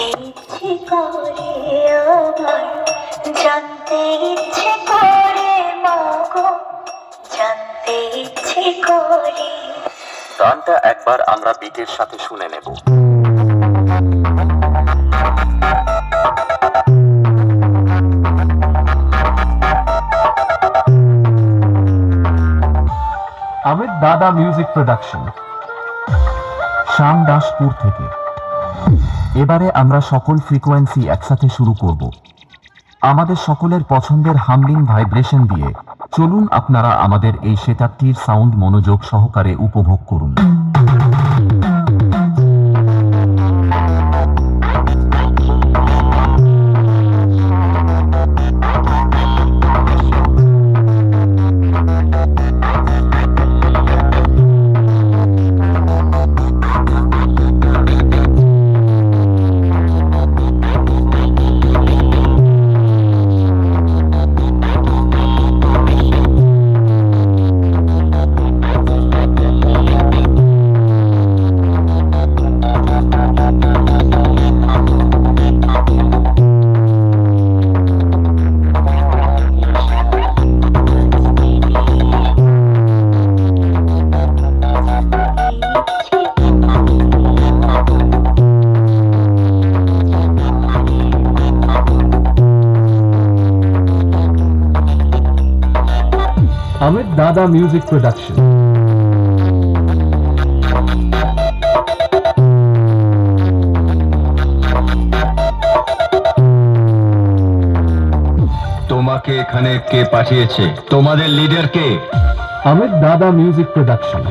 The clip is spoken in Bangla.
ইচ্ছে করে আমার, জানতে ইচ্ছে করে মাগো, জানতে ইচ্ছে করে। গানটা একবার আমরা বিটের সাথে শুনে নেব। আমির দাদা মিউজিক প্রোডাকশন, শ্যামদাসপুর থেকে। এবারে আমরা সকল ফ্রিকোয়েন্সি একসাথে শুরু করব আমাদের সকলের পছন্দের হামলিং ভাইব্রেশন দিয়ে। চলুন আপনারা আমাদের এই সেটআপটির সাউন্ড মনোযোগ সহকারে উপভোগ করুন। আমির দাদা মিউজিক প্রোডাকশন। তোমাকে এখানে কে পাঠিয়েছে? তোমাদের লিডার কে? আমির দাদা মিউজিক প্রোডাকশন।